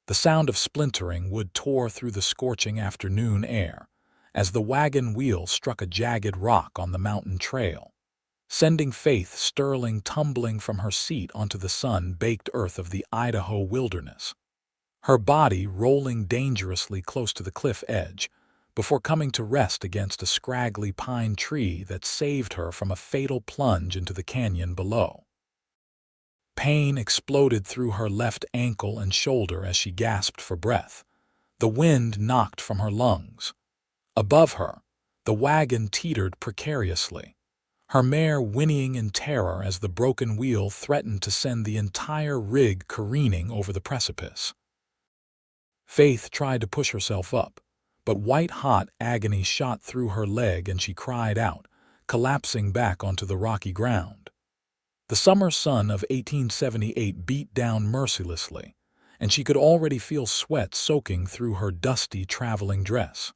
The sound of splintering wood tore through the scorching afternoon air as the wagon wheel struck a jagged rock on the mountain trail, sending Faith Sterling tumbling from her seat onto the sun-baked earth of the Idaho wilderness, her body rolling dangerously close to the cliff edge before coming to rest against a scraggly pine tree that saved her from a fatal plunge into the canyon below. Pain exploded through her left ankle and shoulder as she gasped for breath. The wind knocked from her lungs. Above her, the wagon teetered precariously, her mare whinnying in terror as the broken wheel threatened to send the entire rig careening over the precipice. Faith tried to push herself up, but white-hot agony shot through her leg and she cried out, collapsing back onto the rocky ground. The summer sun of 1878 beat down mercilessly, and she could already feel sweat soaking through her dusty traveling dress.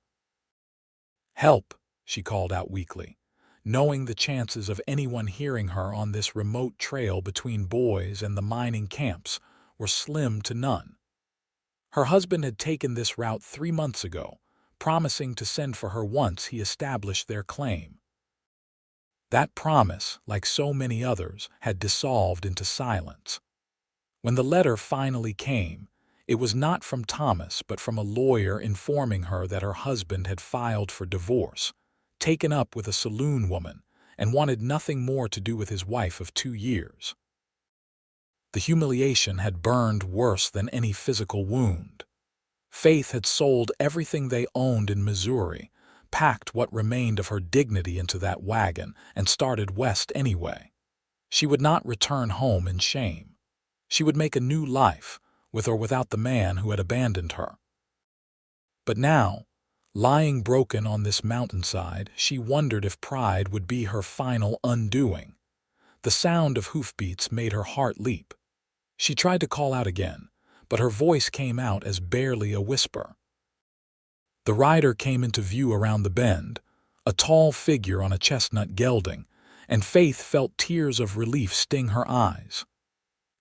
"Help!" she called out weakly, knowing the chances of anyone hearing her on this remote trail between Boise and the mining camps were slim to none. Her husband had taken this route 3 months ago, promising to send for her once he established their claim. That promise, like so many others, had dissolved into silence. When the letter finally came, it was not from Thomas but from a lawyer informing her that her husband had filed for divorce, taken up with a saloon woman, and wanted nothing more to do with his wife of 2 years. The humiliation had burned worse than any physical wound. Faith had sold everything they owned in Missouri, packed what remained of her dignity into that wagon, and started west anyway. She would not return home in shame. She would make a new life, with or without the man who had abandoned her. But now, lying broken on this mountainside, she wondered if pride would be her final undoing. The sound of hoofbeats made her heart leap. She tried to call out again, but her voice came out as barely a whisper. The rider came into view around the bend, a tall figure on a chestnut gelding, and Faith felt tears of relief sting her eyes.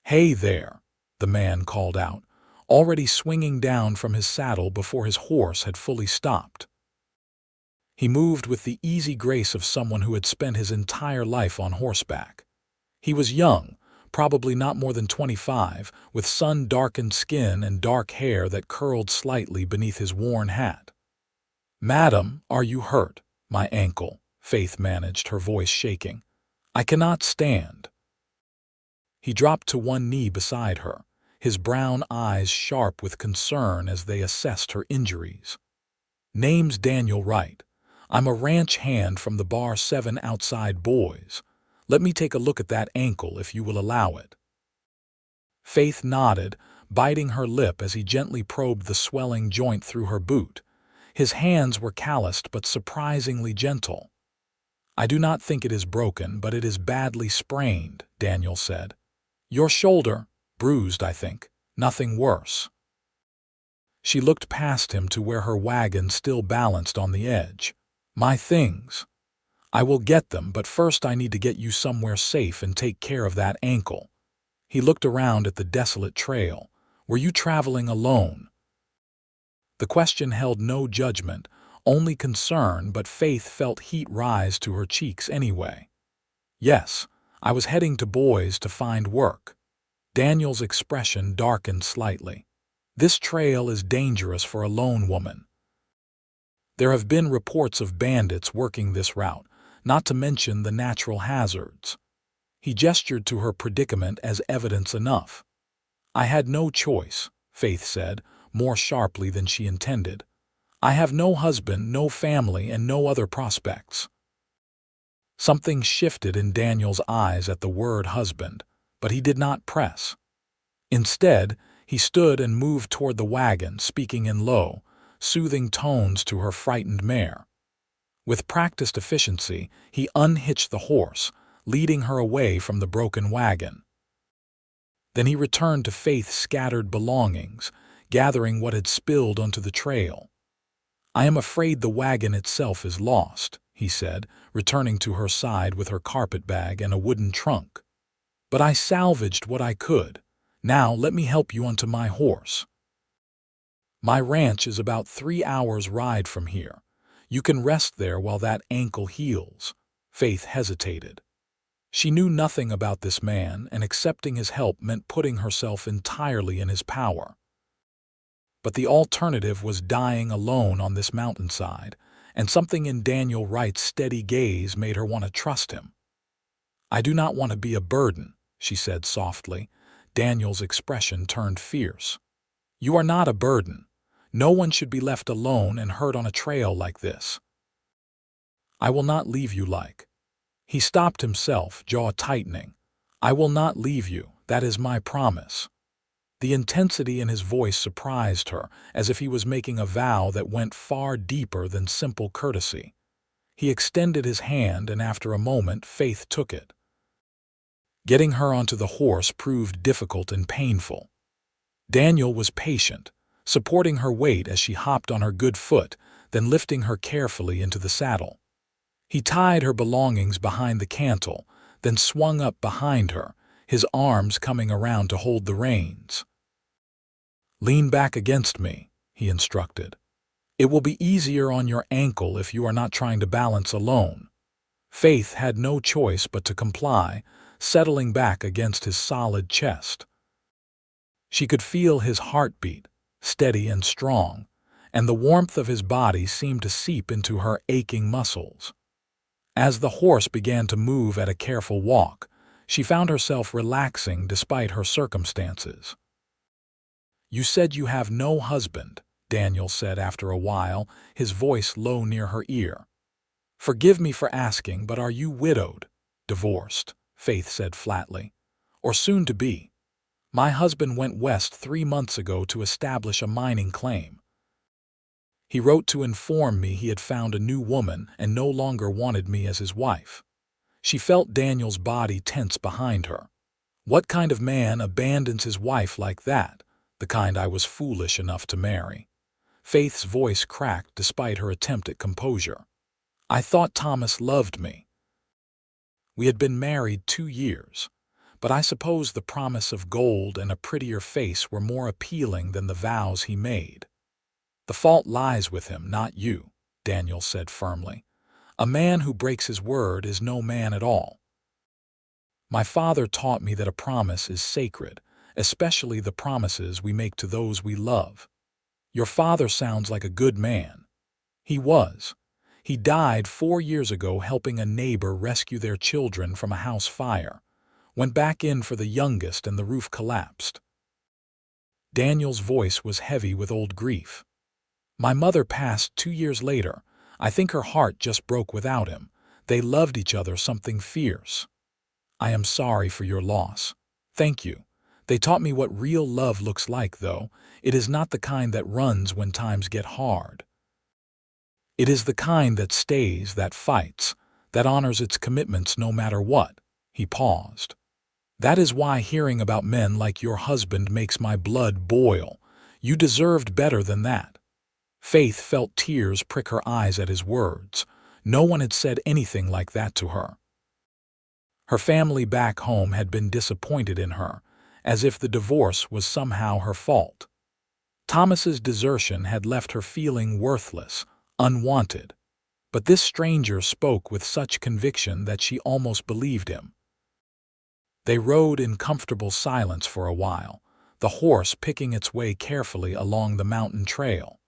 "Hey there," the man called out, already swinging down from his saddle before his horse had fully stopped. He moved with the easy grace of someone who had spent his entire life on horseback. He was young, probably not more than 25, with sun-darkened skin and dark hair that curled slightly beneath his worn hat. "Madam, are you hurt?" "My ankle," Faith managed, her voice shaking. "I cannot stand." He dropped to one knee beside her, his brown eyes sharp with concern as they assessed her injuries. "Name's Daniel Wright. I'm a ranch hand from the Bar 7 outside Boise. Let me take a look at that ankle if you will allow it." Faith nodded, biting her lip as he gently probed the swelling joint through her boot. His hands were calloused but surprisingly gentle. "I do not think it is broken, but it is badly sprained," Daniel said. "Your shoulder? Bruised, I think. Nothing worse." She looked past him to where her wagon still balanced on the edge. "My things. I will get them, but first I need to get you somewhere safe and take care of that ankle." He looked around at the desolate trail. "Were you traveling alone?" The question held no judgment, only concern, but Faith felt heat rise to her cheeks anyway. "Yes, I was heading to Boise to find work." Daniel's expression darkened slightly. "This trail is dangerous for a lone woman. There have been reports of bandits working this route, not to mention the natural hazards." He gestured to her predicament as evidence enough. "I had no choice," Faith said, more sharply than she intended. "I have no husband, no family, and no other prospects." Something shifted in Daniel's eyes at the word husband, but he did not press. Instead, he stood and moved toward the wagon, speaking in low, soothing tones to her frightened mare. With practiced efficiency, he unhitched the horse, leading her away from the broken wagon. Then he returned to Faith's scattered belongings, gathering what had spilled onto the trail. "I am afraid the wagon itself is lost," he said, returning to her side with her carpetbag and a wooden trunk. "But I salvaged what I could. Now let me help you onto my horse." My ranch is about 3 hours' ride from here. You can rest there while that ankle heals." Faith hesitated. She knew nothing about this man, and accepting his help meant putting herself entirely in his power. But the alternative was dying alone on this mountainside, and something in Daniel Wright's steady gaze made her want to trust him. "I do not want to be a burden," she said softly. Daniel's expression turned fierce. "You are not a burden. No one should be left alone and hurt on a trail like this. I will not leave you like—" He stopped himself, jaw tightening. "I will not leave you, that is my promise." The intensity in his voice surprised her, as if he was making a vow that went far deeper than simple courtesy. He extended his hand, and after a moment Faith took it. Getting her onto the horse proved difficult and painful. Daniel was patient, supporting her weight as she hopped on her good foot, then lifting her carefully into the saddle. He tied her belongings behind the cantle, then swung up behind her, his arms coming around to hold the reins. "Lean back against me," he instructed. "It will be easier on your ankle if you are not trying to balance alone." Faith had no choice but to comply, settling back against his solid chest. She could feel his heartbeat, steady and strong, and the warmth of his body seemed to seep into her aching muscles. As the horse began to move at a careful walk, she found herself relaxing despite her circumstances. "You said you have no husband," Daniel said after a while, his voice low near her ear. "Forgive me for asking, but are you widowed?" "Divorced," Faith said flatly. "Or soon to be. My husband went west 3 months ago to establish a mining claim. He wrote to inform me he had found a new woman and no longer wanted me as his wife." She felt Daniel's body tense behind her. What kind of man abandons his wife like that? The kind I was foolish enough to marry. Faith's voice cracked despite her attempt at composure. "I thought Thomas loved me. We had been married 2 years, but I suppose the promise of gold and a prettier face were more appealing than the vows he made." "The fault lies with him, not you," Daniel said firmly. "A man who breaks his word is no man at all. My father taught me that a promise is sacred, especially the promises we make to those we love. Your father sounds like a good man." He was. He died 4 years ago helping a neighbor rescue their children from a house fire. Went back in for the youngest and the roof collapsed. Daniel's voice was heavy with old grief. "My mother passed 2 years later. I think her heart just broke without him. They loved each other something fierce. I am sorry for your loss." "Thank you. They taught me what real love looks like, though. It is not the kind that runs when times get hard. It is the kind that stays, that fights, that honors its commitments no matter what." He paused. "That is why hearing about men like your husband makes my blood boil. You deserved better than that." Faith felt tears prick her eyes at his words. No one had said anything like that to her. Her family back home had been disappointed in her, as if the divorce was somehow her fault. Thomas's desertion had left her feeling worthless, unwanted. But this stranger spoke with such conviction that she almost believed him. They rode in comfortable silence for a while, the horse picking its way carefully along the mountain trail.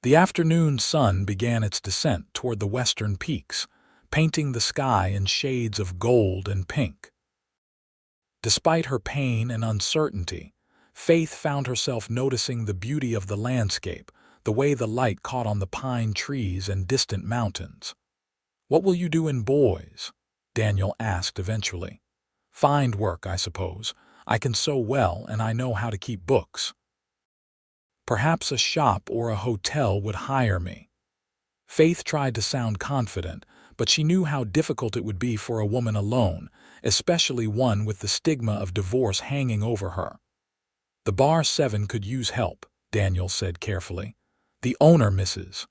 The afternoon sun began its descent toward the western peaks, painting the sky in shades of gold and pink. Despite her pain and uncertainty, Faith found herself noticing the beauty of the landscape, the way the light caught on the pine trees and distant mountains. "What will you do in Boise?" Daniel asked eventually. "Find work, I suppose. I can sew well and I know how to keep books. Perhaps a shop or a hotel would hire me." Faith tried to sound confident, but she knew how difficult it would be for a woman alone, especially one with the stigma of divorce hanging over her. "The Bar 7 could use help," Daniel said carefully. "The owner, Mrs.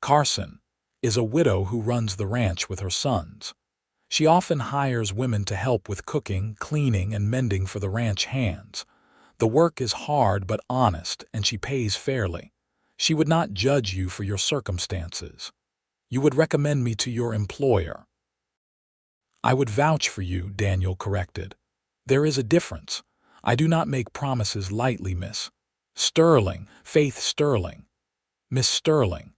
Carson, is a widow who runs the ranch with her sons. She often hires women to help with cooking, cleaning, and mending for the ranch hands. The work is hard but honest, and she pays fairly. She would not judge you for your circumstances. You would recommend me to your employer. I would vouch for you, Daniel corrected. There is a difference. I do not make promises lightly, Miss Sterling, Faith Sterling. Miss Sterling,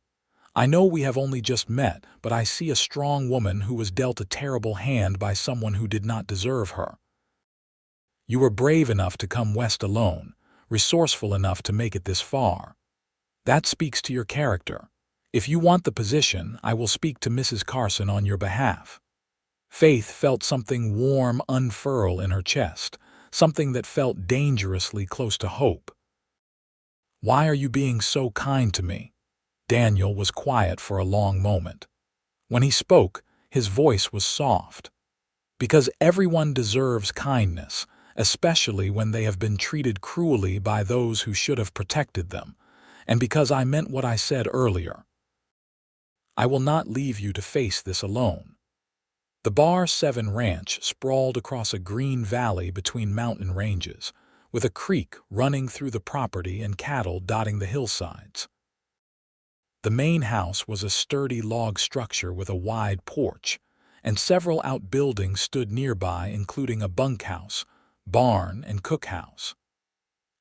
I know we have only just met, but I see a strong woman who was dealt a terrible hand by someone who did not deserve her. You were brave enough to come west alone, resourceful enough to make it this far. That speaks to your character. If you want the position, I will speak to Mrs. Carson on your behalf. Faith felt something warm unfurl in her chest, something that felt dangerously close to hope. Why are you being so kind to me? Daniel was quiet for a long moment. When he spoke, his voice was soft. Because everyone deserves kindness, especially when they have been treated cruelly by those who should have protected them, and because I meant what I said earlier. I will not leave you to face this alone. The Bar 7 ranch sprawled across a green valley between mountain ranges, with a creek running through the property and cattle dotting the hillsides. The main house was a sturdy log structure with a wide porch, and several outbuildings stood nearby, including a bunkhouse, barn, and cookhouse.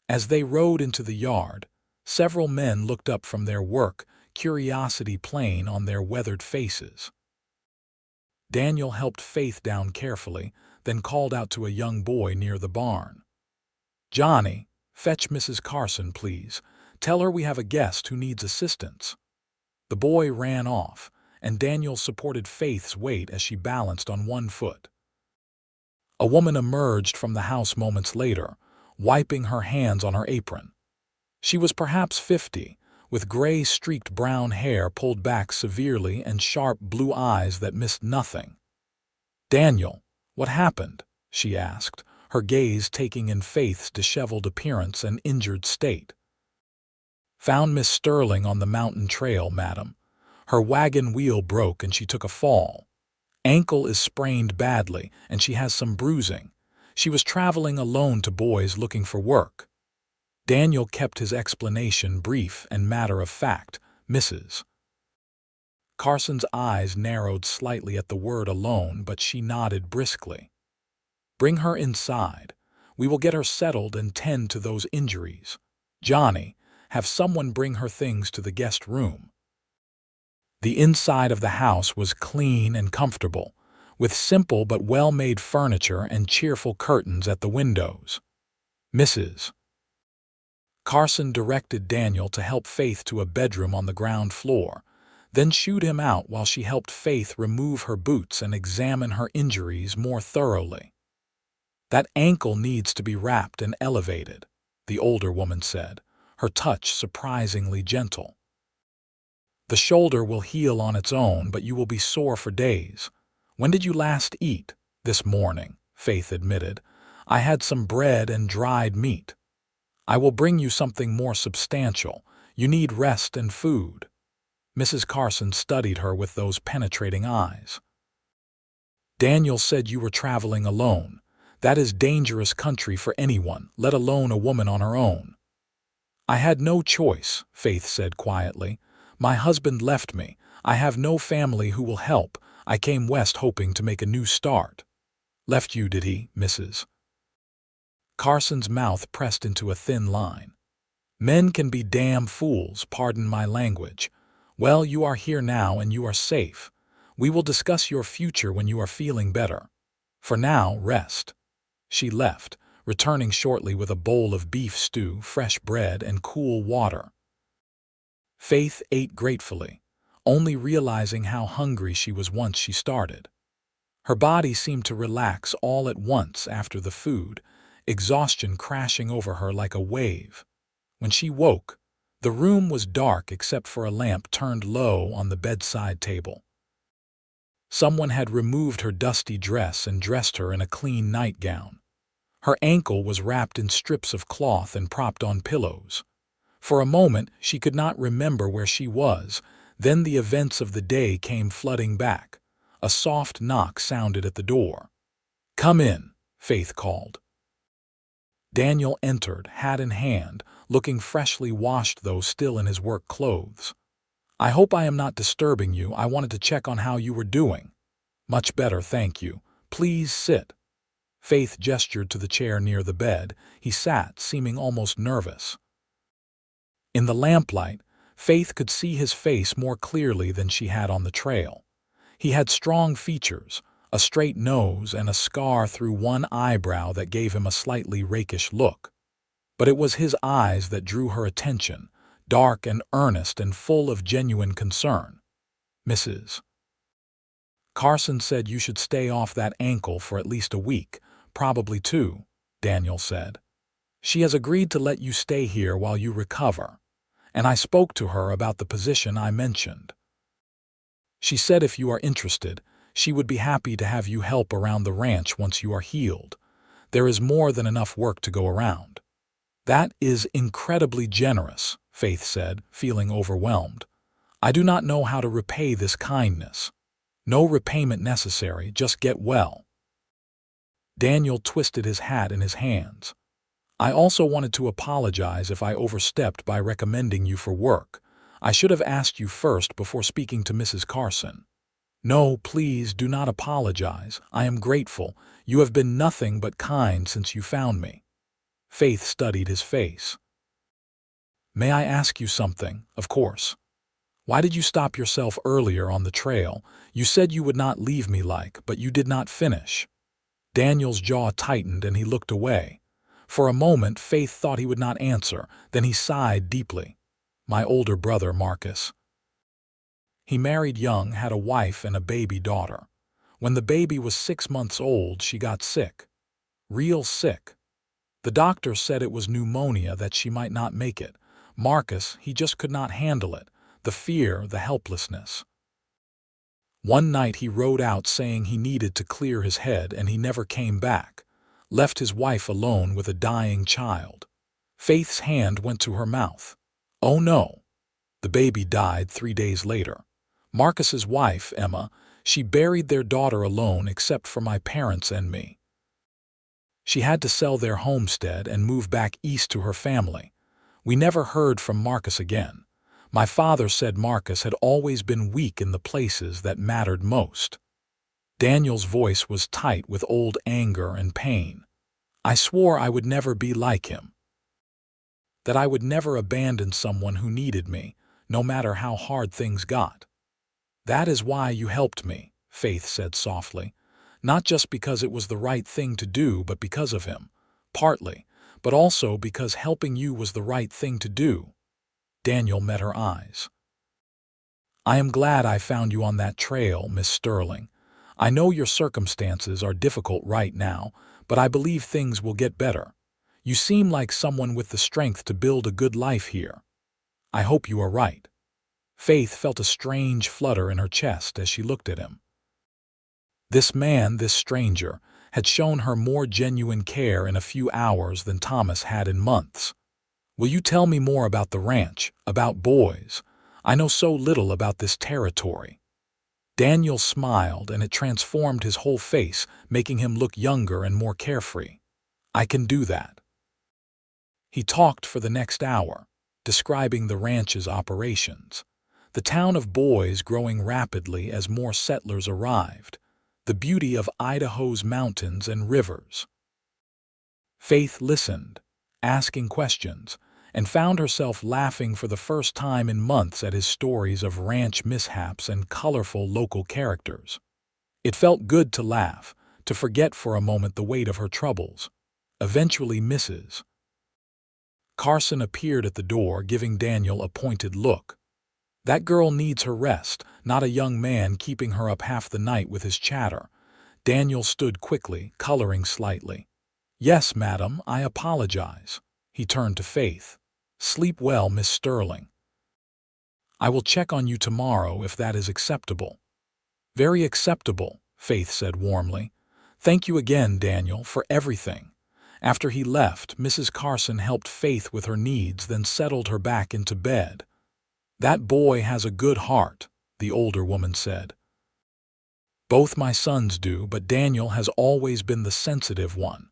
As they rode into the yard, several men looked up from their work, curiosity plain on their weathered faces. Daniel helped Faith down carefully, then called out to a young boy near the barn. "Johnny, fetch Mrs. Carson, please. Tell her we have a guest who needs assistance." The boy ran off, and Daniel supported Faith's weight as she balanced on one foot. A woman emerged from the house moments later, wiping her hands on her apron. She was perhaps 50, with gray streaked brown hair pulled back severely and sharp blue eyes that missed nothing. "Daniel, what happened?" she asked, her gaze taking in Faith's disheveled appearance and injured state. "Found Miss Sterling on the mountain trail, madam. Her wagon wheel broke and she took a fall. Ankle is sprained badly and she has some bruising. She was traveling alone to Boys looking for work." Daniel kept his explanation brief and matter-of-fact. Mrs. Carson's eyes narrowed slightly at the word alone, but she nodded briskly. "Bring her inside. We will get her settled and tend to those injuries. Johnny, have someone bring her things to the guest room." The inside of the house was clean and comfortable, with simple but well-made furniture and cheerful curtains at the windows. Mrs. Carson directed Daniel to help Faith to a bedroom on the ground floor, then shooed him out while she helped Faith remove her boots and examine her injuries more thoroughly. "That ankle needs to be wrapped and elevated," the older woman said, her touch surprisingly gentle. "The shoulder will heal on its own, but you will be sore for days. When did you last eat?" "This morning," Faith admitted. "I had some bread and dried meat." "I will bring you something more substantial. You need rest and food." Mrs. Carson studied her with those penetrating eyes. "Daniel said you were traveling alone. That is dangerous country for anyone, let alone a woman on her own." "I had no choice," Faith said quietly. "My husband left me. I have no family who will help. I came west hoping to make a new start." "Left you, did he, Mrs.?" Carson's mouth pressed into a thin line. "Men can be damn fools, pardon my language. Well, you are here now and you are safe. We will discuss your future when you are feeling better. For now, rest." She left, returning shortly with a bowl of beef stew, fresh bread, and cool water. Faith ate gratefully, only realizing how hungry she was once she started. Her body seemed to relax all at once after the food, exhaustion crashing over her like a wave. When she woke, the room was dark except for a lamp turned low on the bedside table. Someone had removed her dusty dress and dressed her in a clean nightgown. Her ankle was wrapped in strips of cloth and propped on pillows. For a moment, she could not remember where she was. Then the events of the day came flooding back. A soft knock sounded at the door. "Come in," Faith called. Daniel entered, hat in hand, looking freshly washed though still in his work clothes. "I hope I am not disturbing you. I wanted to check on how you were doing." "Much better, thank you. Please sit." Faith gestured to the chair near the bed. He sat, seeming almost nervous. In the lamplight, Faith could see his face more clearly than she had on the trail. He had strong features, a straight nose and a scar through one eyebrow that gave him a slightly rakish look. But it was his eyes that drew her attention, dark and earnest and full of genuine concern. "Mrs. Carson said you should stay off that ankle for at least a week, probably 2, Daniel said. "She has agreed to let you stay here while you recover, and I spoke to her about the position I mentioned. She said if you are interested, she would be happy to have you help around the ranch once you are healed. There is more than enough work to go around." "That is incredibly generous," Faith said, feeling overwhelmed. "I do not know how to repay this kindness." "No repayment necessary, just get well." Daniel twisted his hat in his hands. "I also wanted to apologize if I overstepped by recommending you for work. I should have asked you first before speaking to Mrs. Carson." "No, please do not apologize. I am grateful. You have been nothing but kind since you found me." Faith studied his face. "May I ask you something?" "Of course." "Why did you stop yourself earlier on the trail? You said you would not leave me but you did not finish." Daniel's jaw tightened and he looked away. For a moment, Faith thought he would not answer, then he sighed deeply. "My older brother, Marcus. He married young, had a wife and a baby daughter. When the baby was 6 months old, she got sick. Real sick. The doctor said it was pneumonia, that she might not make it. Marcus, he just could not handle it. The fear, the helplessness. One night he rode out saying he needed to clear his head and he never came back. Left his wife alone with a dying child." Faith's hand went to her mouth. "Oh no." "The baby died 3 days later. Marcus's wife, Emma, she buried their daughter alone except for my parents and me. She had to sell their homestead and move back east to her family. We never heard from Marcus again. My father said Marcus had always been weak in the places that mattered most." Daniel's voice was tight with old anger and pain. "I swore I would never be like him. That I would never abandon someone who needed me, no matter how hard things got." "That is why you helped me," Faith said softly. "Not just because it was the right thing to do, but because of him. Partly, but also because helping you was the right thing to do." Daniel met her eyes. "I am glad I found you on that trail, Miss Sterling. I know your circumstances are difficult right now, but I believe things will get better. You seem like someone with the strength to build a good life here. I hope you are right." Faith felt a strange flutter in her chest as she looked at him. This man, this stranger, had shown her more genuine care in a few hours than Thomas had in months. "Will you tell me more about the ranch, about boys? I know so little about this territory." Daniel smiled, and it transformed his whole face, making him look younger and more carefree. "I can do that." He talked for the next hour, describing the ranch's operations. The town of Boys growing rapidly as more settlers arrived. The beauty of Idaho's mountains and rivers. Faith listened, asking questions, and found herself laughing for the first time in months at his stories of ranch mishaps and colorful local characters. It felt good to laugh, to forget for a moment the weight of her troubles. Eventually Mrs. Carson appeared at the door, giving Daniel a pointed look. "That girl needs her rest, not a young man keeping her up half the night with his chatter." Daniel stood quickly, coloring slightly. "Yes, madam, I apologize." He turned to Faith. "Sleep well, Miss Sterling. I will check on you tomorrow if that is acceptable." "Very acceptable," Faith said warmly. "Thank you again, Daniel, for everything." After he left, Mrs. Carson helped Faith with her needs, then settled her back into bed. "That boy has a good heart," the older woman said. "Both my sons do, but Daniel has always been the sensitive one.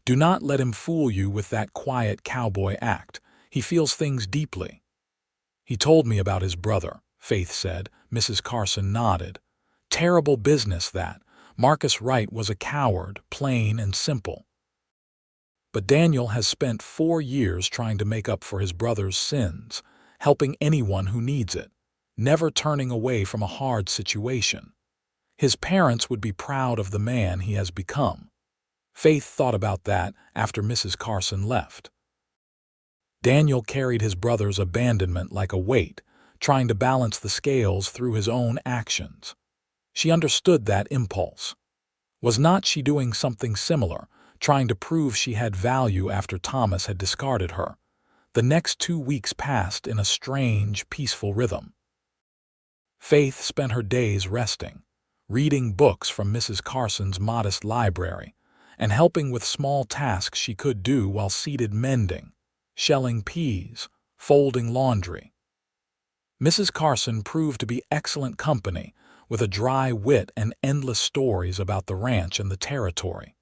Do not let him fool you with that quiet cowboy act. He feels things deeply." "He told me about his brother," Faith said. Mrs. Carson nodded. "Terrible business, that. Marcus Wright was a coward, plain and simple. But Daniel has spent 4 years trying to make up for his brother's sins, helping anyone who needs it, never turning away from a hard situation. His parents would be proud of the man he has become." Faith thought about that after Mrs. Carson left. Daniel carried his brother's abandonment like a weight, trying to balance the scales through his own actions. She understood that impulse. Was not she doing something similar, trying to prove she had value after Thomas had discarded her? The next 2 weeks passed in a strange, peaceful rhythm. Faith spent her days resting, reading books from Mrs. Carson's modest library, and helping with small tasks she could do while seated mending, shelling peas, folding laundry. Mrs. Carson proved to be excellent company, with a dry wit and endless stories about the ranch and the territory.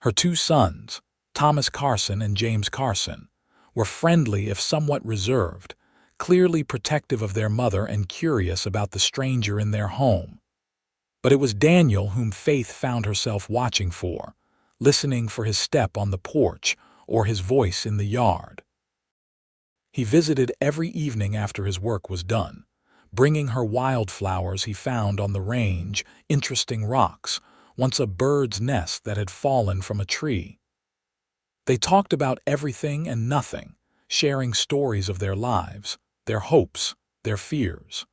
Her 2 sons, Thomas Carson and James Carson, were friendly if somewhat reserved, clearly protective of their mother and curious about the stranger in their home. But it was Daniel whom Faith found herself watching for, listening for his step on the porch or his voice in the yard. He visited every evening after his work was done, bringing her wildflowers he found on the range, interesting rocks, once a bird's nest that had fallen from a tree. They talked about everything and nothing, sharing stories of their lives, their hopes, their fears.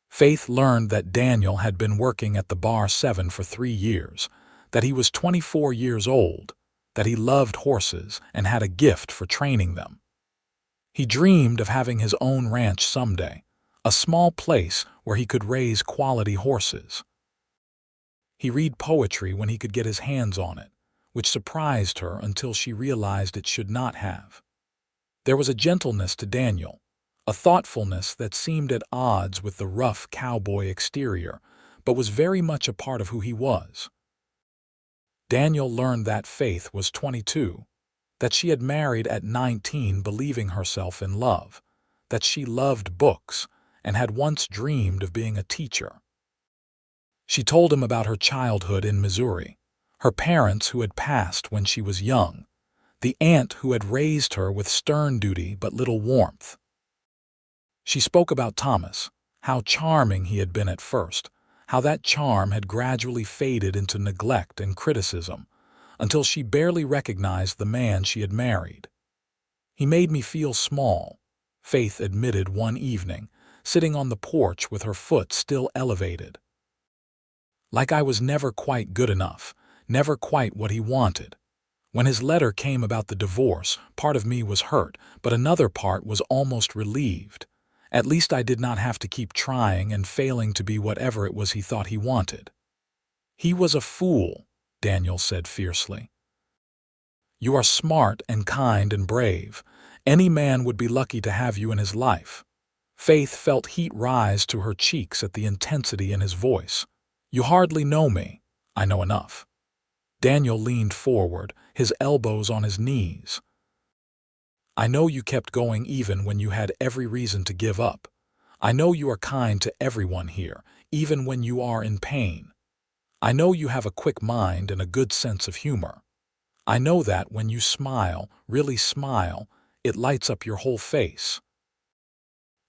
Faith learned that Daniel had been working at the Bar 7 for 3 years, that he was 24 years old, that he loved horses and had a gift for training them. He dreamed of having his own ranch someday, a small place where he could raise quality horses. He read poetry when he could get his hands on it, which surprised her until she realized it should not have. There was a gentleness to Daniel, a thoughtfulness that seemed at odds with the rough cowboy exterior, but was very much a part of who he was. Daniel learned that Faith was 22, that she had married at 19 believing herself in love, that she loved books and had once dreamed of being a teacher. She told him about her childhood in Missouri, her parents who had passed when she was young, the aunt who had raised her with stern duty but little warmth. She spoke about Thomas, how charming he had been at first, how that charm had gradually faded into neglect and criticism, until she barely recognized the man she had married. "He made me feel small," Faith admitted one evening, sitting on the porch with her foot still elevated. "Like I was never quite good enough, never quite what he wanted. When his letter came about the divorce, part of me was hurt, but another part was almost relieved. At least I did not have to keep trying and failing to be whatever it was he thought he wanted." "He was a fool," Daniel said fiercely. "You are smart and kind and brave. Any man would be lucky to have you in his life." Faith felt heat rise to her cheeks at the intensity in his voice. "You hardly know me. I know enough." Daniel leaned forward, his elbows on his knees. "I know you kept going even when you had every reason to give up. I know you are kind to everyone here, even when you are in pain. I know you have a quick mind and a good sense of humor. I know that when you smile, really smile, it lights up your whole face."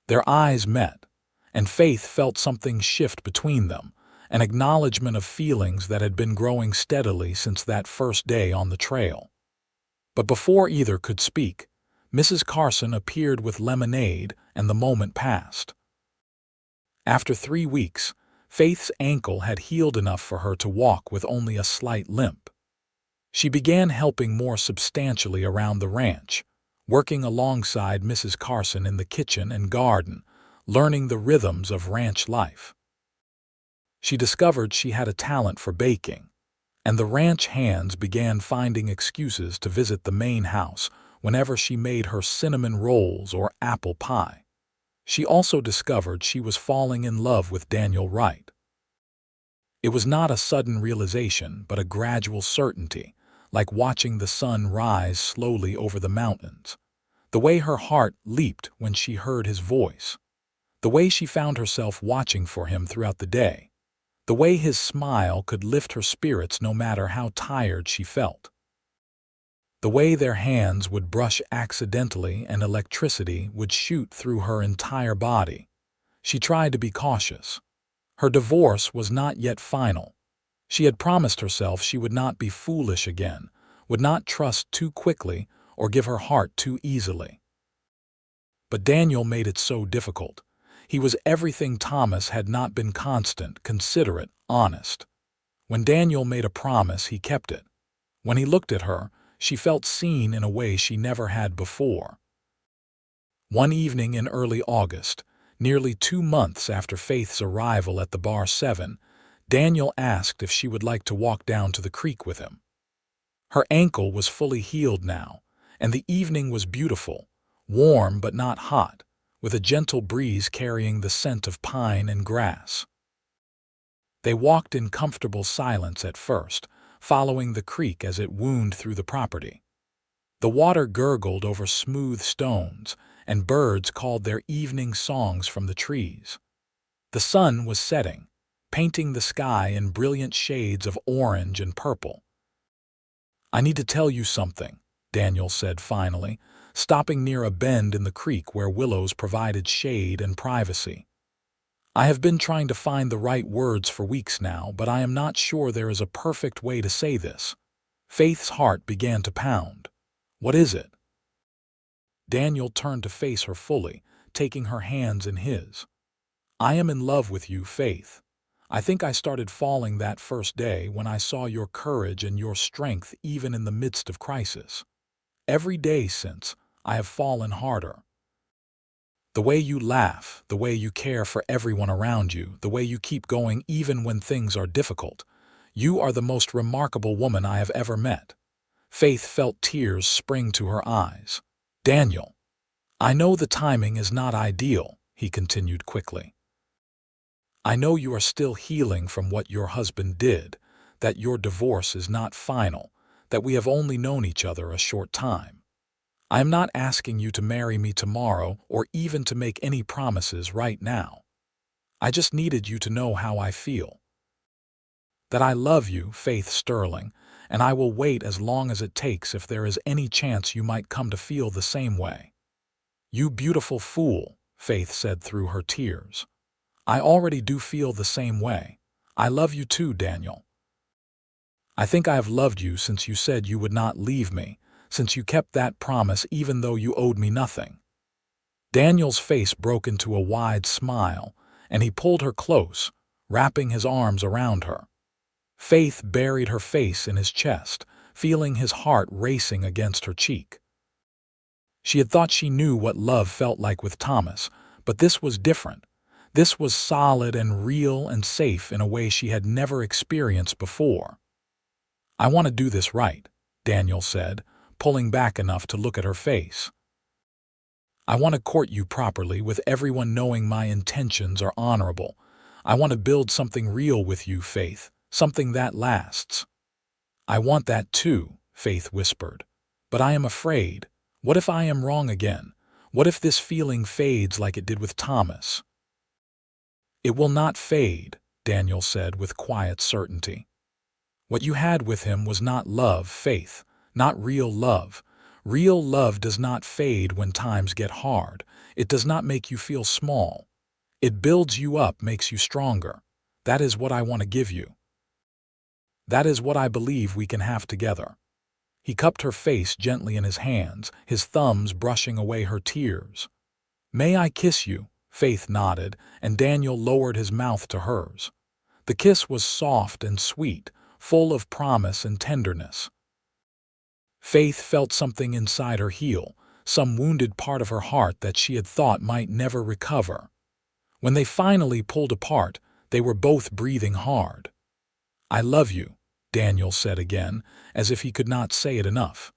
Their eyes met, and Faith felt something shift between them, an acknowledgement of feelings that had been growing steadily since that first day on the trail. But before either could speak, Mrs. Carson appeared with lemonade, and the moment passed. After 3 weeks, Faith's ankle had healed enough for her to walk with only a slight limp. She began helping more substantially around the ranch, working alongside Mrs. Carson in the kitchen and garden, learning the rhythms of ranch life. She discovered she had a talent for baking, and the ranch hands began finding excuses to visit the main house whenever she made her cinnamon rolls or apple pie. She also discovered she was falling in love with Daniel Wright. It was not a sudden realization, but a gradual certainty, like watching the sun rise slowly over the mountains. The way her heart leaped when she heard his voice. The way she found herself watching for him throughout the day. The way his smile could lift her spirits no matter how tired she felt. The way their hands would brush accidentally and electricity would shoot through her entire body. She tried to be cautious. Her divorce was not yet final. She had promised herself she would not be foolish again, would not trust too quickly or give her heart too easily. But Daniel made it so difficult. He was everything Thomas had not been: constant, considerate, honest. When Daniel made a promise, he kept it. When he looked at her, she felt seen in a way she never had before. One evening in early August, nearly 2 months after Faith's arrival at the Bar 7, Daniel asked if she would like to walk down to the creek with him. Her ankle was fully healed now, and the evening was beautiful, warm but not hot, with a gentle breeze carrying the scent of pine and grass. They walked in comfortable silence at first, following the creek as it wound through the property. The water gurgled over smooth stones, and birds called their evening songs from the trees. The sun was setting, painting the sky in brilliant shades of orange and purple. "I need to tell you something," Daniel said finally, stopping near a bend in the creek where willows provided shade and privacy. "I have been trying to find the right words for weeks now, but I am not sure there is a perfect way to say this." Faith's heart began to pound. "What is it?" Daniel turned to face her fully, taking her hands in his. "I am in love with you, Faith. I think I started falling that first day when I saw your courage and your strength even in the midst of crisis. Every day since, I have fallen harder. The way you laugh, the way you care for everyone around you, the way you keep going even when things are difficult. You are the most remarkable woman I have ever met." Faith felt tears spring to her eyes. "Daniel, I know the timing is not ideal," he continued quickly. "I know you are still healing from what your husband did, that your divorce is not final, that we have only known each other a short time. I am not asking you to marry me tomorrow or even to make any promises right now. I just needed you to know how I feel. That I love you, Faith Sterling, and I will wait as long as it takes if there is any chance you might come to feel the same way." "You beautiful fool," Faith said through her tears. "I already do feel the same way. I love you too, Daniel. I think I have loved you since you said you would not leave me, since you kept that promise even though you owed me nothing." Daniel's face broke into a wide smile, and he pulled her close, wrapping his arms around her. Faith buried her face in his chest, feeling his heart racing against her cheek. She had thought she knew what love felt like with Thomas, but this was different. This was solid and real and safe in a way she had never experienced before. "I want to do this right," Daniel said, pulling back enough to look at her face. "I want to court you properly, with everyone knowing my intentions are honorable. I want to build something real with you, Faith, something that lasts." "I want that too," Faith whispered. "But I am afraid. What if I am wrong again? What if this feeling fades like it did with Thomas?" "It will not fade," Daniel said with quiet certainty. "What you had with him was not love, Faith, not real love. Real love does not fade when times get hard. It does not make you feel small. It builds you up, makes you stronger. That is what I want to give you. That is what I believe we can have together." He cupped her face gently in his hands, his thumbs brushing away her tears. "May I kiss you?" Faith nodded, and Daniel lowered his mouth to hers. The kiss was soft and sweet, full of promise and tenderness. Faith felt something inside her heal, some wounded part of her heart that she had thought might never recover. When they finally pulled apart, they were both breathing hard. "I love you," Daniel said again, as if he could not say it enough.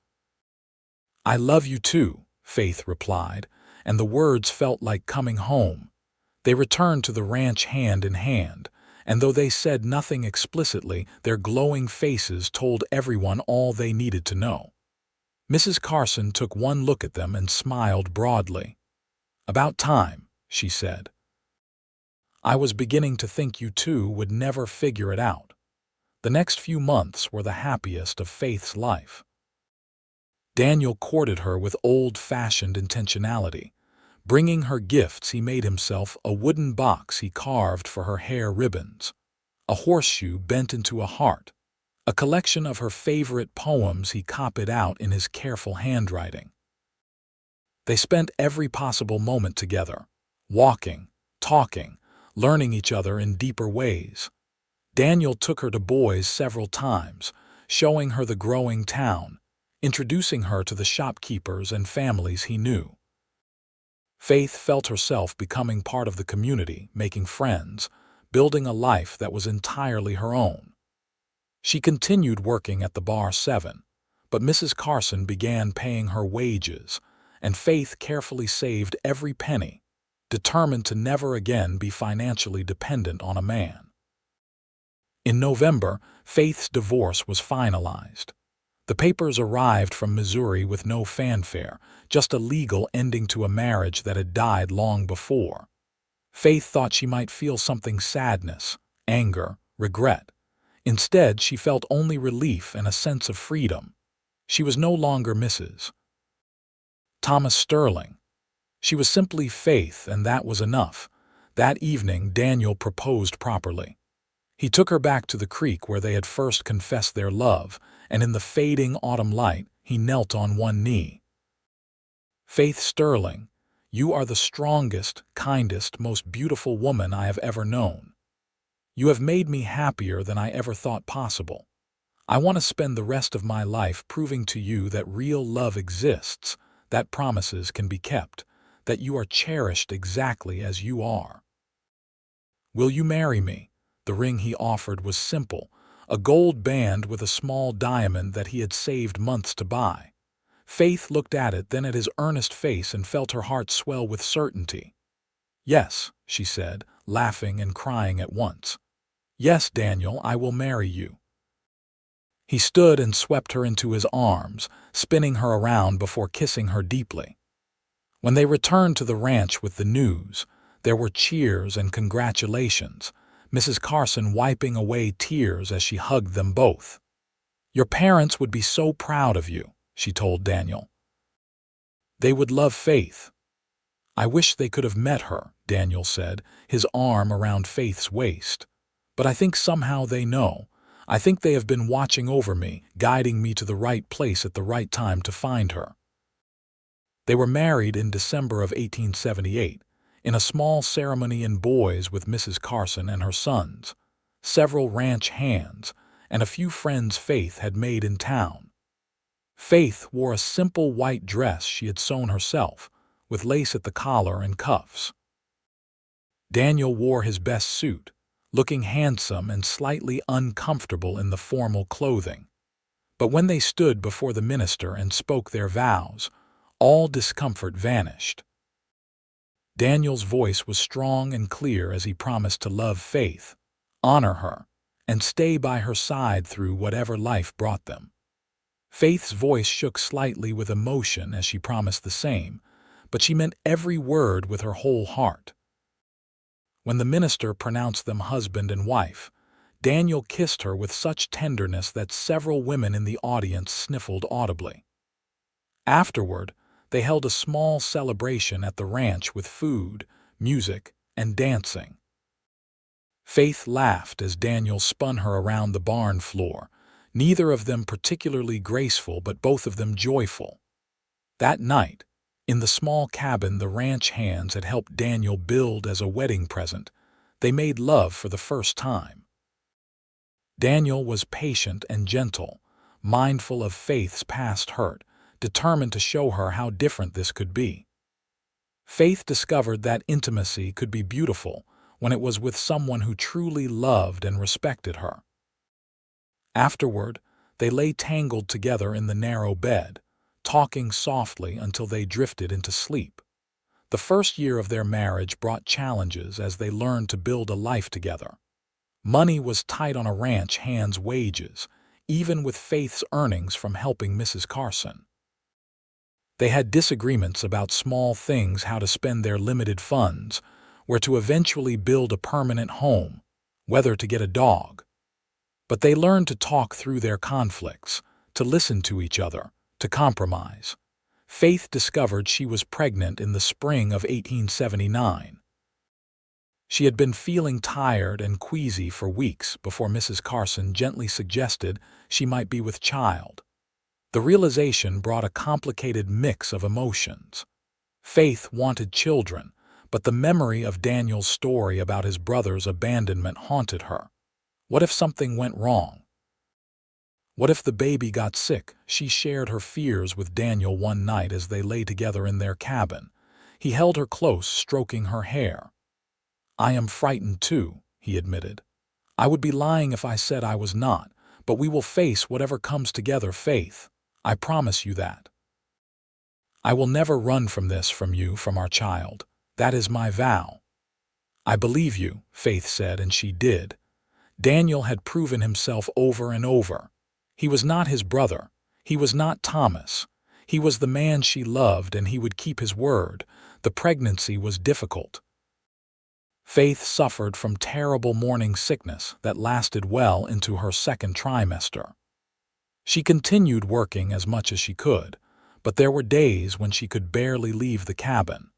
"I love you too," Faith replied, and the words felt like coming home. They returned to the ranch hand in hand, and though they said nothing explicitly, their glowing faces told everyone all they needed to know. Mrs. Carson took one look at them and smiled broadly. "About time," she said. "I was beginning to think you two would never figure it out." The next few months were the happiest of Faith's life. Daniel courted her with old-fashioned intentionality. Bringing her gifts, he made himself a wooden box he carved for her hair ribbons, a horseshoe bent into a heart, a collection of her favorite poems he copied out in his careful handwriting. They spent every possible moment together, walking, talking, learning each other in deeper ways. Daniel took her to Boise several times, showing her the growing town, introducing her to the shopkeepers and families he knew. Faith felt herself becoming part of the community, making friends, building a life that was entirely her own. She continued working at the Bar 7, but Mrs. Carson began paying her wages, and Faith carefully saved every penny, determined to never again be financially dependent on a man. In November, Faith's divorce was finalized. The papers arrived from Missouri with no fanfare, just a legal ending to a marriage that had died long before. Faith thought she might feel something: sadness, anger, regret. Instead, she felt only relief and a sense of freedom. She was no longer Mrs. Thomas Sterling. She was simply Faith, and that was enough. That evening, Daniel proposed properly. He took her back to the creek where they had first confessed their love, and in the fading autumn light, he knelt on one knee. "Faith Sterling, you are the strongest, kindest, most beautiful woman I have ever known. You have made me happier than I ever thought possible. I want to spend the rest of my life proving to you that real love exists, that promises can be kept, that you are cherished exactly as you are. Will you marry me?" The ring he offered was simple, a gold band with a small diamond that he had saved months to buy. Faith looked at it, then at his earnest face, and felt her heart swell with certainty. "Yes," she said, laughing and crying at once. "Yes, Daniel, I will marry you." He stood and swept her into his arms, spinning her around before kissing her deeply. When they returned to the ranch with the news, there were cheers and congratulations, Mrs. Carson wiping away tears as she hugged them both. "Your parents would be so proud of you," she told Daniel. "They would love Faith." "I wish they could have met her," Daniel said, his arm around Faith's waist. "But I think somehow they know. I think they have been watching over me, guiding me to the right place at the right time to find her." They were married in December of 1878, in a small ceremony in Boise with Mrs. Carson and her sons, several ranch hands, and a few friends Faith had made in town. Faith wore a simple white dress she had sewn herself, with lace at the collar and cuffs. Daniel wore his best suit, looking handsome and slightly uncomfortable in the formal clothing. But when they stood before the minister and spoke their vows, all discomfort vanished. Daniel's voice was strong and clear as he promised to love Faith, honor her, and stay by her side through whatever life brought them. Faith's voice shook slightly with emotion as she promised the same, but she meant every word with her whole heart. When the minister pronounced them husband and wife, Daniel kissed her with such tenderness that several women in the audience sniffled audibly. Afterward, they held a small celebration at the ranch with food, music, and dancing. Faith laughed as Daniel spun her around the barn floor, neither of them particularly graceful but both of them joyful. That night, in the small cabin the ranch hands had helped Daniel build as a wedding present, they made love for the first time. Daniel was patient and gentle, mindful of Faith's past hurt, determined to show her how different this could be. Faith discovered that intimacy could be beautiful when it was with someone who truly loved and respected her. Afterward, they lay tangled together in the narrow bed, talking softly until they drifted into sleep. The first year of their marriage brought challenges as they learned to build a life together. Money was tight on a ranch hand's wages, even with Faith's earnings from helping Mrs. Carson. They had disagreements about small things, how to spend their limited funds, where to eventually build a permanent home, whether to get a dog. But they learned to talk through their conflicts, to listen to each other, to compromise. Faith discovered she was pregnant in the spring of 1879. She had been feeling tired and queasy for weeks before Mrs. Carson gently suggested she might be with child. The realization brought a complicated mix of emotions. Faith wanted children, but the memory of Daniel's story about his brother's abandonment haunted her. What if something went wrong? What if the baby got sick? She shared her fears with Daniel one night as they lay together in their cabin. He held her close, stroking her hair. "I am frightened too," he admitted. "I would be lying if I said I was not, but we will face whatever comes together, Faith. I promise you that. I will never run from this, from you, from our child. That is my vow." "I believe you," Faith said, and she did. Daniel had proven himself over and over. He was not his brother. He was not Thomas. He was the man she loved, and he would keep his word. The pregnancy was difficult. Faith suffered from terrible morning sickness that lasted well into her second trimester. She continued working as much as she could, but there were days when she could barely leave the cabin.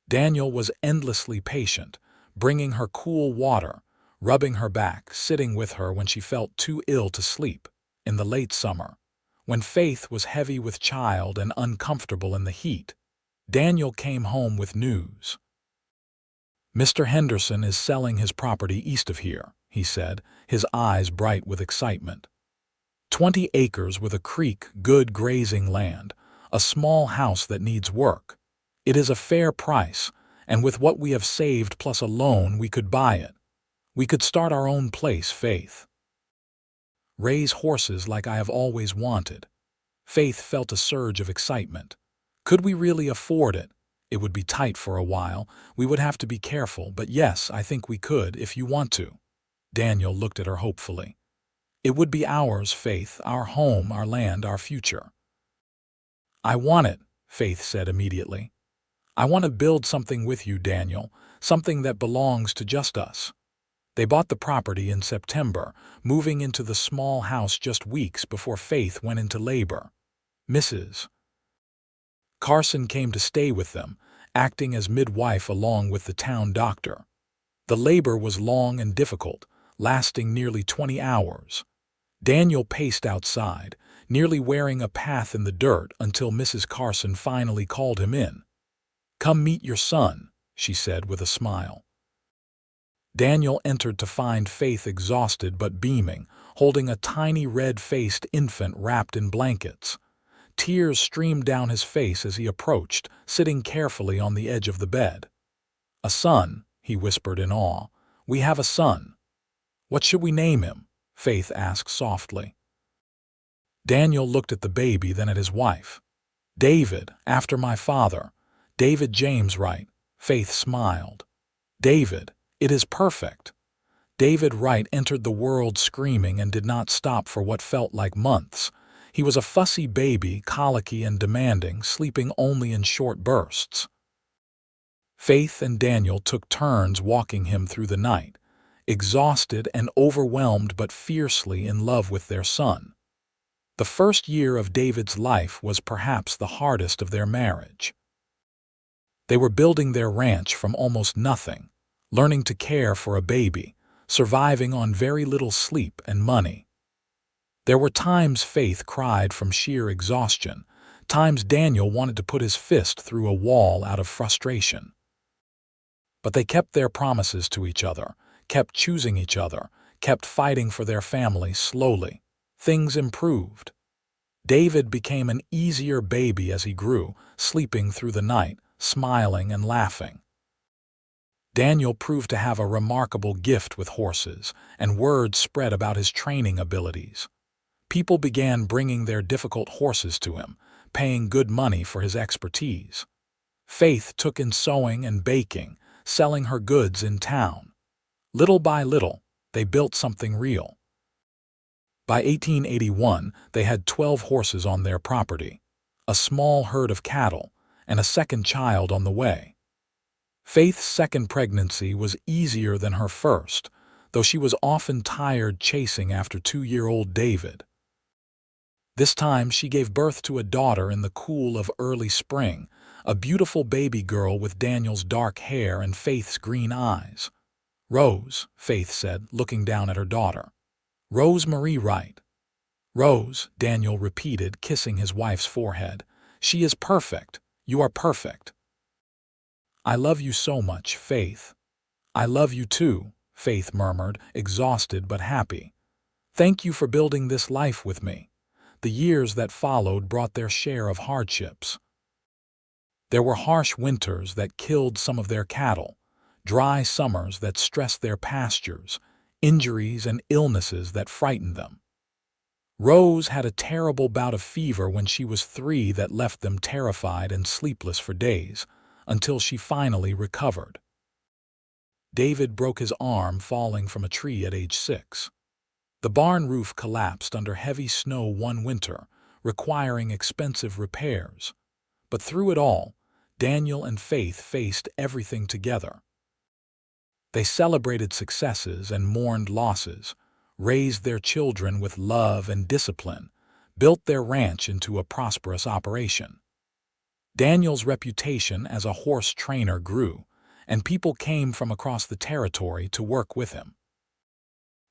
Daniel was endlessly patient, bringing her cool water, rubbing her back, sitting with her when she felt too ill to sleep. In the late summer, when Faith was heavy with child and uncomfortable in the heat, Daniel came home with news. "Mr. Henderson is selling his property east of here," he said, his eyes bright with excitement. 20 acres with a creek, good grazing land, a small house that needs work. It is a fair price, and with what we have saved plus a loan, we could buy it. We could start our own place, Faith. Raise horses like I have always wanted. Faith felt a surge of excitement. Could we really afford it? It would be tight for a while. We would have to be careful, but yes, I think we could if you want to. Daniel looked at her hopefully. It would be ours, Faith, our home, our land, our future. "I want it," Faith said immediately. "I want to build something with you, Daniel, something that belongs to just us." They bought the property in September, moving into the small house just weeks before Faith went into labor. Mrs. Carson came to stay with them, acting as midwife along with the town doctor. The labor was long and difficult, lasting nearly 20 hours. Daniel paced outside, nearly wearing a path in the dirt until Mrs. Carson finally called him in. "Come meet your son," she said with a smile. Daniel entered to find Faith exhausted but beaming, holding a tiny red-faced infant wrapped in blankets. Tears streamed down his face as he approached, sitting carefully on the edge of the bed. "A son," he whispered in awe. "We have a son." "What should we name him?" Faith asked softly. Daniel looked at the baby, then at his wife. "David, after my father. David James Wright." Faith smiled. "David, it is perfect." David Wright entered the world screaming and did not stop for what felt like months. He was a fussy baby, colicky and demanding, sleeping only in short bursts. Faith and Daniel took turns walking him through the night, exhausted and overwhelmed but fiercely in love with their son. The first year of David's life was perhaps the hardest of their marriage. They were building their ranch from almost nothing, learning to care for a baby, surviving on very little sleep and money. There were times Faith cried from sheer exhaustion, times Daniel wanted to put his fist through a wall out of frustration. But they kept their promises to each other, kept choosing each other, kept fighting for their family. Slowly, things improved. David became an easier baby as he grew, sleeping through the night, smiling and laughing. Daniel proved to have a remarkable gift with horses, and word spread about his training abilities. People began bringing their difficult horses to him, paying good money for his expertise. Faith took in sewing and baking, selling her goods in town. Little by little, they built something real. By 1881, they had 12 horses on their property, a small herd of cattle, and a second child on the way. Faith's second pregnancy was easier than her first, though she was often tired chasing after 2-year-old David. This time she gave birth to a daughter in the cool of early spring, a beautiful baby girl with Daniel's dark hair and Faith's green eyes. "Rose," Faith said, looking down at her daughter. "Rose Marie Wright." "Rose," Daniel repeated, kissing his wife's forehead. "She is perfect. You are perfect." "I love you so much, Faith." "I love you too," Faith murmured, exhausted but happy. "Thank you for building this life with me." The years that followed brought their share of hardships. There were harsh winters that killed some of their cattle, dry summers that stressed their pastures, injuries and illnesses that frightened them. Rose had a terrible bout of fever when she was 3 that left them terrified and sleepless for days, until she finally recovered. David broke his arm falling from a tree at age 6. The barn roof collapsed under heavy snow one winter, requiring expensive repairs. But through it all, Daniel and Faith faced everything together. They celebrated successes and mourned losses, raised their children with love and discipline, built their ranch into a prosperous operation. Daniel's reputation as a horse trainer grew, and people came from across the territory to work with him.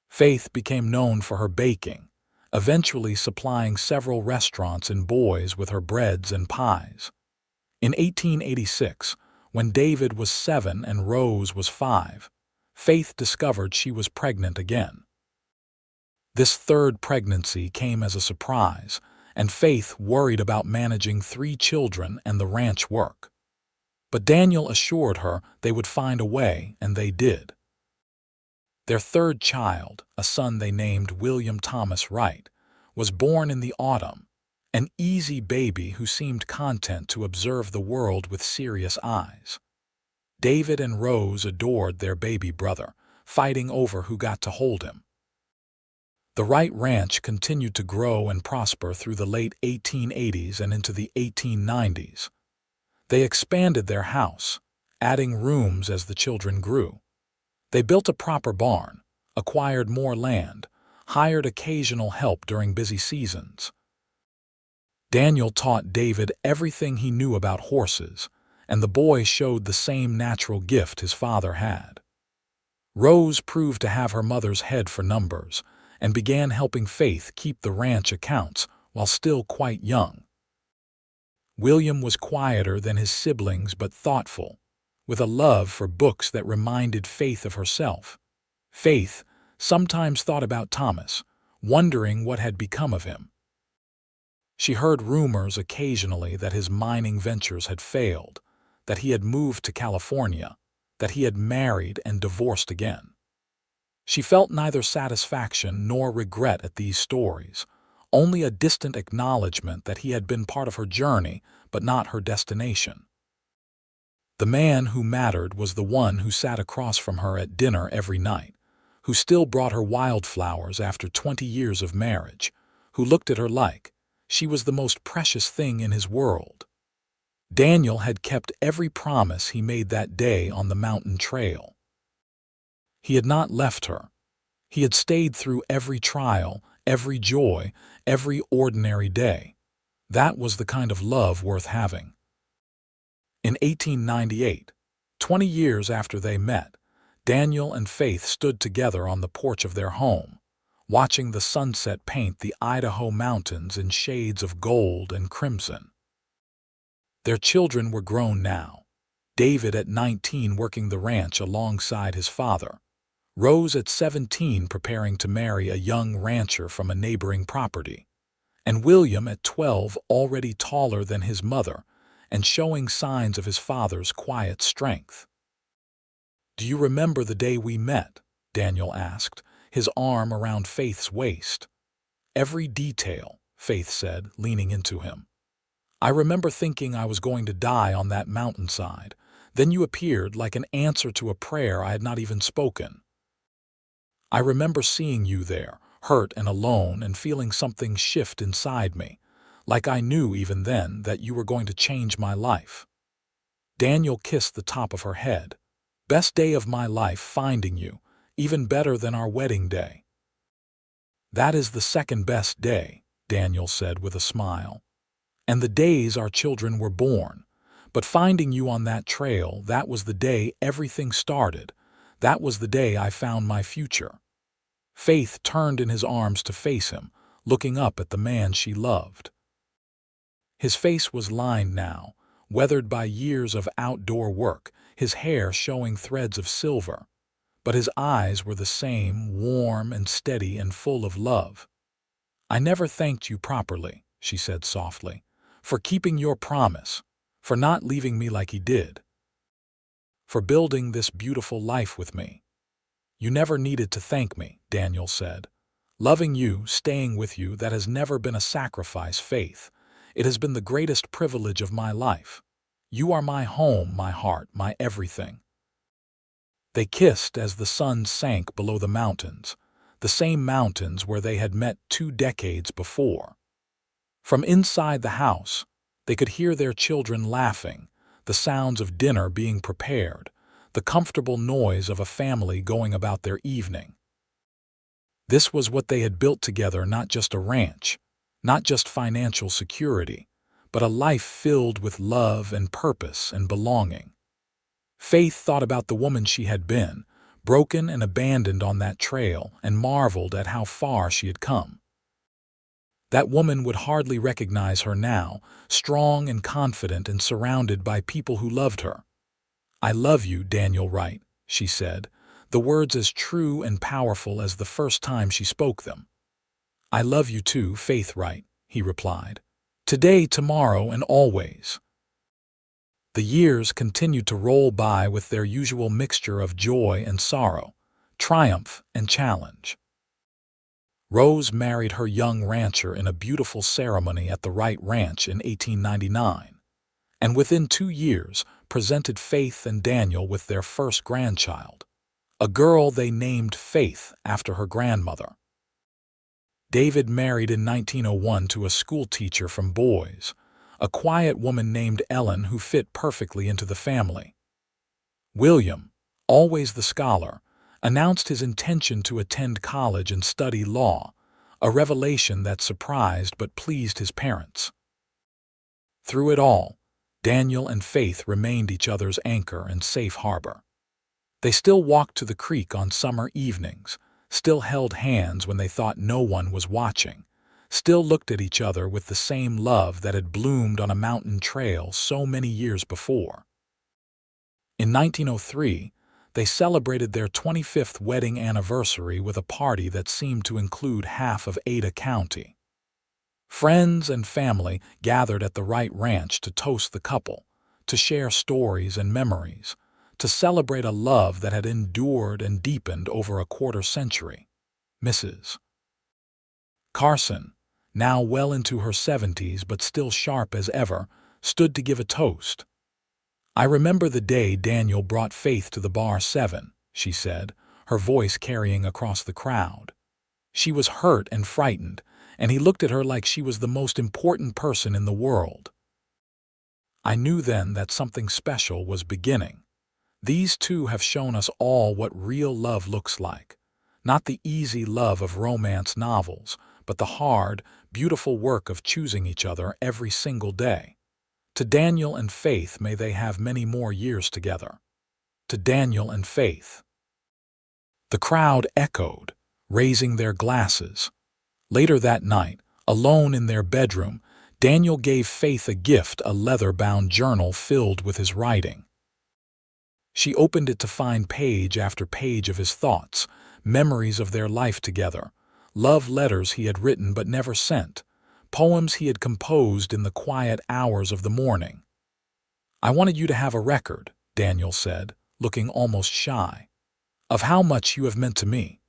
Faith became known for her baking, eventually supplying several restaurants and boys with her breads and pies. In 1886, when David was 7 and Rose was 5, Faith discovered she was pregnant again. This third pregnancy came as a surprise, and Faith worried about managing 3 children and the ranch work. But Daniel assured her they would find a way, and they did. Their third child, a son they named William Thomas Wright, was born in the autumn, an easy baby who seemed content to observe the world with serious eyes. David and Rose adored their baby brother, fighting over who got to hold him. The Wright Ranch continued to grow and prosper through the late 1880s and into the 1890s. They expanded their house, adding rooms as the children grew. They built a proper barn, acquired more land, hired occasional help during busy seasons. Daniel taught David everything he knew about horses, and the boy showed the same natural gift his father had. Rose proved to have her mother's head for numbers, and began helping Faith keep the ranch accounts while still quite young. William was quieter than his siblings but thoughtful, with a love for books that reminded Faith of herself. Faith sometimes thought about Thomas, wondering what had become of him. She heard rumors occasionally that his mining ventures had failed, that he had moved to California, that he had married and divorced again. She felt neither satisfaction nor regret at these stories, only a distant acknowledgement that he had been part of her journey but not her destination. The man who mattered was the one who sat across from her at dinner every night, who still brought her wildflowers after 20 years of marriage, who looked at her like she was the most precious thing in his world. Daniel had kept every promise he made that day on the mountain trail. He had not left her. He had stayed through every trial, every joy, every ordinary day. That was the kind of love worth having. In 1898, 20 years after they met, Daniel and Faith stood together on the porch of their home, watching the sunset paint the Idaho mountains in shades of gold and crimson. Their children were grown now, David at 19 working the ranch alongside his father, Rose at 17 preparing to marry a young rancher from a neighboring property, and William at 12 already taller than his mother and showing signs of his father's quiet strength. "Do you remember the day we met?" Daniel asked, his arm around Faith's waist. "Every detail," Faith said, leaning into him. "I remember thinking I was going to die on that mountainside. Then you appeared like an answer to a prayer I had not even spoken. I remember seeing you there, hurt and alone, and feeling something shift inside me, like I knew even then that you were going to change my life." Daniel kissed the top of her head. "Best day of my life finding you, even better than our wedding day." "That is the second best day," Daniel said with a smile. "And the days our children were born. But finding you on that trail, that was the day everything started. That was the day I found my future." Faith turned in his arms to face him, looking up at the man she loved. His face was lined now, weathered by years of outdoor work, his hair showing threads of silver. But his eyes were the same, warm and steady and full of love. "I never thanked you properly," she said softly, "for keeping your promise, for not leaving me like he did, for building this beautiful life with me." "You never needed to thank me," Daniel said. "Loving you, staying with you, that has never been a sacrifice, Faith. It has been the greatest privilege of my life. You are my home, my heart, my everything." They kissed as the sun sank below the mountains, the same mountains where they had met 2 decades before. From inside the house, they could hear their children laughing, the sounds of dinner being prepared, the comfortable noise of a family going about their evening. This was what they had built together, not just a ranch, not just financial security, but a life filled with love and purpose and belonging. Faith thought about the woman she had been, broken and abandoned on that trail, and marveled at how far she had come. That woman would hardly recognize her now, strong and confident and surrounded by people who loved her. "I love you, Daniel Wright," she said, the words as true and powerful as the first time she spoke them. "I love you too, Faith Wright," he replied. "Today, tomorrow, and always." The years continued to roll by with their usual mixture of joy and sorrow, triumph and challenge. Rose married her young rancher in a beautiful ceremony at the Wright Ranch in 1899, and within 2 years presented Faith and Daniel with their first grandchild, a girl they named Faith after her grandmother. David married in 1901 to a schoolteacher from Boise, a quiet woman named Ellen who fit perfectly into the family. William, always the scholar, announced his intention to attend college and study law, a revelation that surprised but pleased his parents. Through it all, Daniel and Faith remained each other's anchor and safe harbor. They still walked to the creek on summer evenings, still held hands when they thought no one was watching, still looked at each other with the same love that had bloomed on a mountain trail so many years before. In 1903, they celebrated their 25th wedding anniversary with a party that seemed to include half of Ada County. Friends and family gathered at the Wright Ranch to toast the couple, to share stories and memories, to celebrate a love that had endured and deepened over a quarter century. Mrs. Carson, now well into her 70s but still sharp as ever, stood to give a toast. "I remember the day Daniel brought Faith to the bar 7, she said, her voice carrying across the crowd. "She was hurt and frightened, and he looked at her like she was the most important person in the world. I knew then that something special was beginning. These two have shown us all what real love looks like. Not the easy love of romance novels, but the hard, beautiful work of choosing each other every single day. To Daniel and Faith, may they have many more years together. To Daniel and Faith." The crowd echoed, raising their glasses. Later that night, alone in their bedroom, Daniel gave Faith a gift, a leather-bound journal filled with his writing. She opened it to find page after page of his thoughts, memories of their life together, love letters he had written but never sent, poems he had composed in the quiet hours of the morning. "I wanted you to have a record," Daniel said, looking almost shy, "of how much you have meant to me.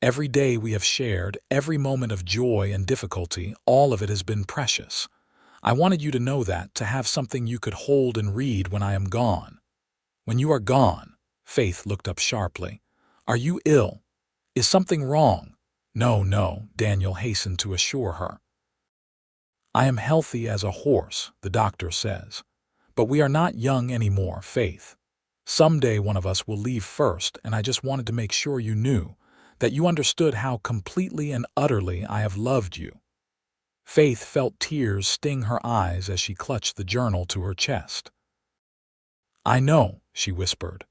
Every day we have shared, every moment of joy and difficulty, all of it has been precious. I wanted you to know that, to have something you could hold and read when I am gone." "When you are gone," Faith looked up sharply. "Are you ill?" Is something wrong? No, no, Daniel hastened to assure her. I am healthy as a horse, the doctor says. But we are not young anymore, Faith. Someday one of us will leave first, and I just wanted to make sure you knew, that you understood how completely and utterly I have loved you. Faith felt tears sting her eyes as she clutched the journal to her chest. I know, she whispered.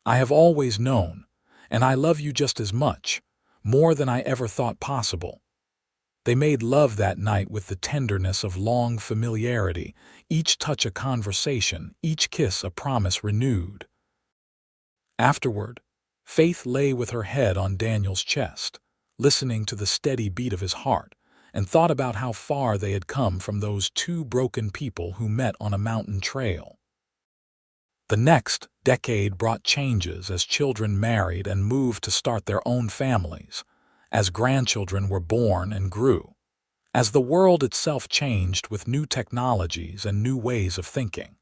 I have always known, and I love you just as much, more than I ever thought possible. They made love that night with the tenderness of long familiarity, each touch a conversation, each kiss a promise renewed. Afterward, Faith lay with her head on Daniel's chest, listening to the steady beat of his heart, and thought about how far they had come from those two broken people who met on a mountain trail. The next decade brought changes as children married and moved to start their own families, as grandchildren were born and grew, as the world itself changed with new technologies and new ways of thinking.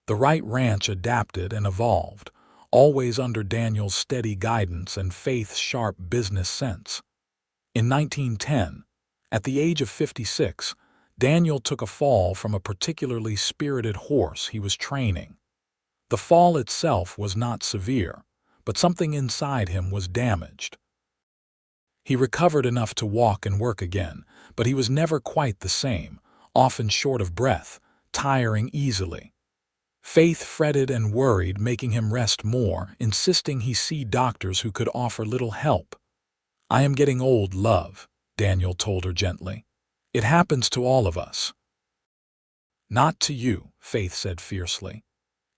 The Wright Ranch adapted and evolved, always under Daniel's steady guidance and Faith's sharp business sense. In 1910, at the age of 56, Daniel took a fall from a particularly spirited horse he was training. The fall itself was not severe, but something inside him was damaged. He recovered enough to walk and work again, but he was never quite the same, often short of breath, tiring easily. Faith fretted and worried, making him rest more, insisting he see doctors who could offer little help. I am getting old, love, Daniel told her gently. It happens to all of us. Not to you, Faith said fiercely.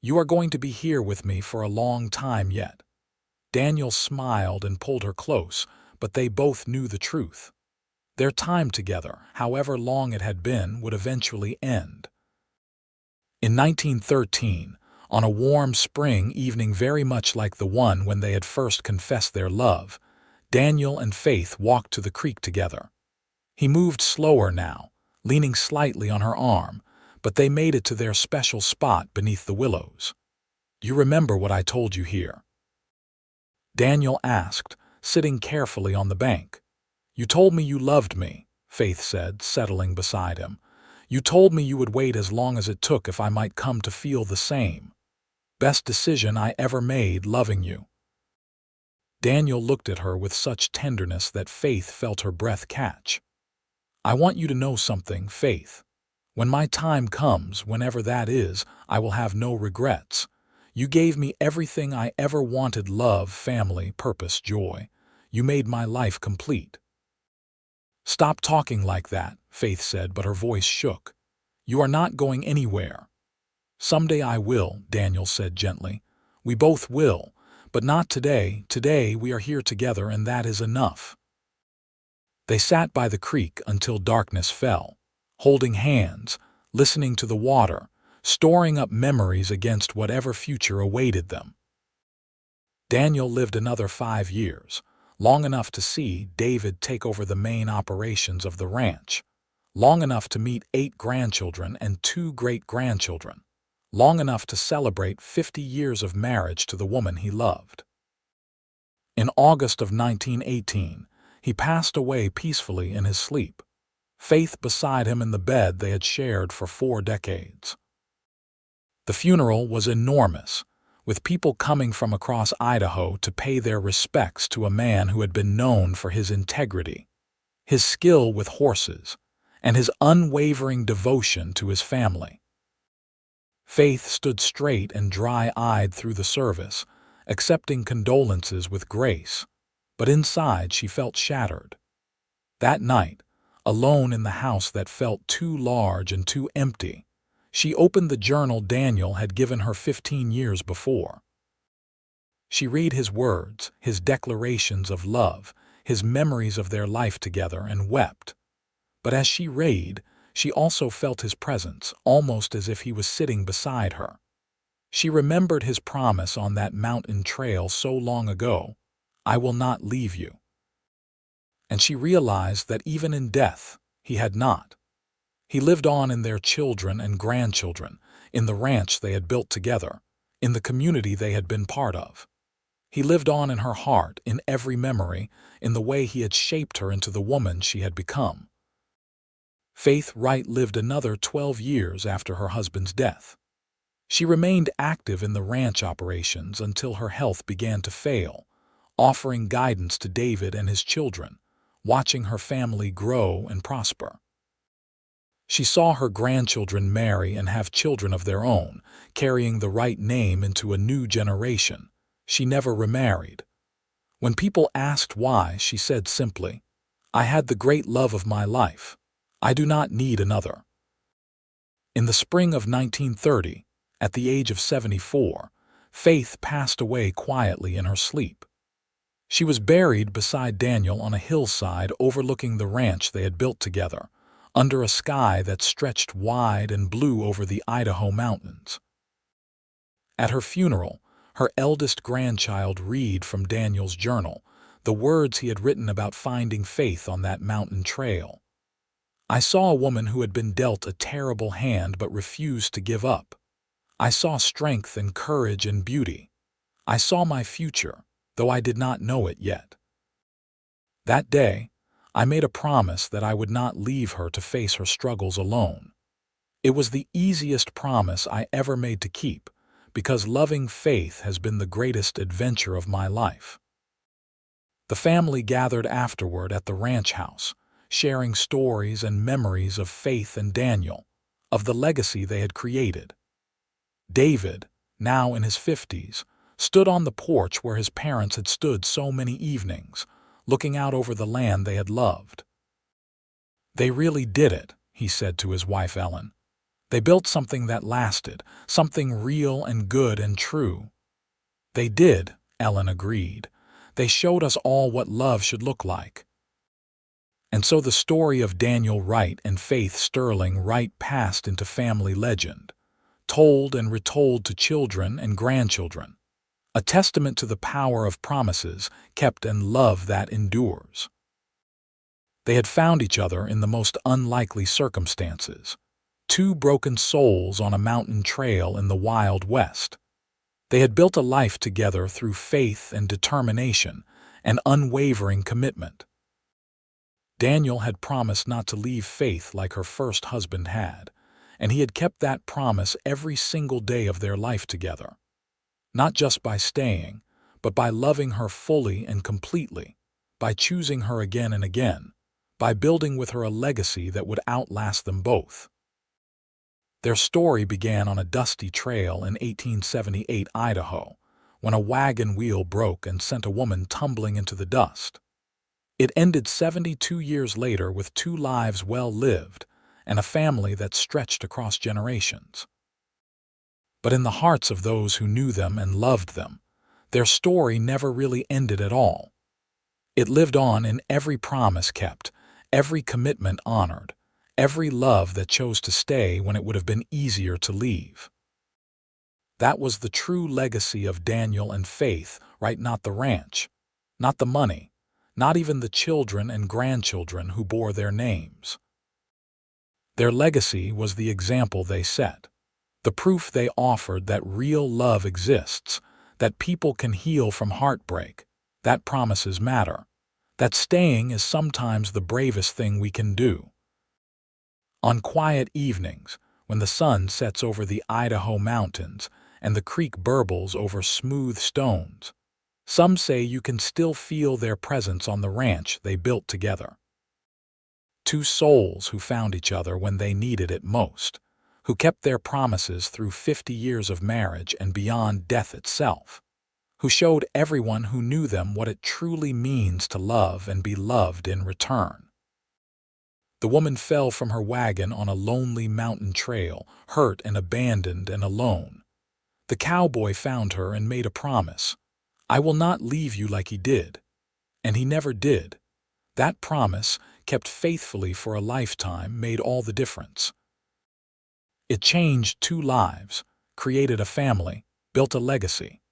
You are going to be here with me for a long time yet. Daniel smiled and pulled her close, but they both knew the truth. Their time together, however long it had been, would eventually end. In 1913, on a warm spring evening very much like the one when they had first confessed their love, Daniel and Faith walked to the creek together. He moved slower now, leaning slightly on her arm, but they made it to their special spot beneath the willows. You remember what I told you here? Daniel asked, sitting carefully on the bank. You told me you loved me, Faith said, settling beside him. You told me you would wait as long as it took if I might come to feel the same. Best decision I ever made, loving you. Daniel looked at her with such tenderness that Faith felt her breath catch. I want you to know something, Faith. When my time comes, whenever that is, I will have no regrets. You gave me everything I ever wanted: love, family, purpose, joy. You made my life complete. Stop talking like that, Faith said, but her voice shook. You are not going anywhere. Someday I will, Daniel said gently. We both will, but not today. Today we are here together, and that is enough. They sat by the creek until darkness fell, holding hands, listening to the water, storing up memories against whatever future awaited them. Daniel lived another 5 years, long enough to see David take over the main operations of the ranch, long enough to meet 8 grandchildren and 2 great-grandchildren, long enough to celebrate 50 years of marriage to the woman he loved. In August of 1918, he passed away peacefully in his sleep, Faith beside him in the bed they had shared for 4 decades. The funeral was enormous, with people coming from across Idaho to pay their respects to a man who had been known for his integrity, his skill with horses, and his unwavering devotion to his family. Faith stood straight and dry-eyed through the service, accepting condolences with grace, but inside she felt shattered. That night, alone in the house that felt too large and too empty, she opened the journal Daniel had given her 15 years before. She read his words, his declarations of love, his memories of their life together, and wept. But as she read, she also felt his presence, almost as if he was sitting beside her. She remembered his promise on that mountain trail so long ago, I will not leave you. And she realized that even in death, he had not. He lived on in their children and grandchildren, in the ranch they had built together, in the community they had been part of. He lived on in her heart, in every memory, in the way he had shaped her into the woman she had become. Faith Wright lived another 12 years after her husband's death. She remained active in the ranch operations until her health began to fail, offering guidance to David and his children, watching her family grow and prosper. She saw her grandchildren marry and have children of their own, carrying the Wright name into a new generation. She never remarried. When people asked why, she said simply, "I had the great love of my life. I do not need another." In the spring of 1930, at the age of 74, Faith passed away quietly in her sleep. She was buried beside Daniel on a hillside overlooking the ranch they had built together, under a sky that stretched wide and blue over the Idaho mountains. At her funeral, her eldest grandchild read from Daniel's journal the words he had written about finding faith on that mountain trail. "I saw a woman who had been dealt a terrible hand but refused to give up. I saw strength and courage and beauty. I saw my future, though I did not know it yet. That day, I made a promise that I would not leave her to face her struggles alone. It was the easiest promise I ever made to keep, because loving Faith has been the greatest adventure of my life." The family gathered afterward at the ranch house, sharing stories and memories of Faith and Daniel, of the legacy they had created. David, now in his 50s, stood on the porch where his parents had stood so many evenings, looking out over the land they had loved. "They really did it," he said to his wife Ellen. "They built something that lasted, something real and good and true." "They did," Ellen agreed. "They showed us all what love should look like." And so the story of Daniel Wright and Faith Sterling Wright passed into family legend, told and retold to children and grandchildren, a testament to the power of promises kept and love that endures. They had found each other in the most unlikely circumstances, two broken souls on a mountain trail in the Wild West. They had built a life together through faith and determination and unwavering commitment. Daniel had promised not to leave Faith like her first husband had, and he had kept that promise every single day of their life together. Not just by staying, but by loving her fully and completely, by choosing her again and again, by building with her a legacy that would outlast them both. Their story began on a dusty trail in 1878 Idaho, when a wagon wheel broke and sent a woman tumbling into the dust. It ended 72 years later with 2 lives well lived and a family that stretched across generations. But in the hearts of those who knew them and loved them, their story never really ended at all. It lived on in every promise kept, every commitment honored, every love that chose to stay when it would have been easier to leave. That was the true legacy of Daniel and Faith, right? Not the ranch, not the money, not even the children and grandchildren who bore their names. Their legacy was the example they set, the proof they offered that real love exists, that people can heal from heartbreak, that promises matter, that staying is sometimes the bravest thing we can do. On quiet evenings, when the sun sets over the Idaho mountains and the creek burbles over smooth stones, some say you can still feel their presence on the ranch they built together. 2 souls who found each other when they needed it most, who kept their promises through 50 years of marriage and beyond death itself, who showed everyone who knew them what it truly means to love and be loved in return. The woman fell from her wagon on a lonely mountain trail, hurt and abandoned and alone. The cowboy found her and made a promise. "I will not leave you like he did." And he never did. That promise, kept faithfully for a lifetime, made all the difference. It changed 2 lives, created a family, built a legacy.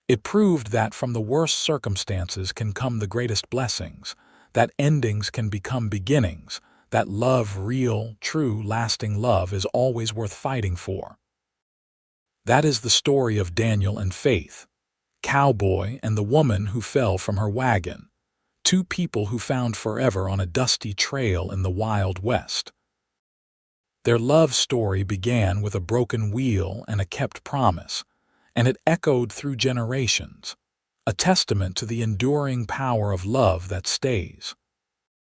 It proved that from the worst circumstances can come the greatest blessings, that endings can become beginnings, that love, real, true, lasting love, is always worth fighting for. That is the story of Daniel and Faith, Cowboy and the woman who fell from her wagon, two people who found forever on a dusty trail in the Wild West. Their love story began with a broken wheel and a kept promise, and it echoed through generations, a testament to the enduring power of love that stays.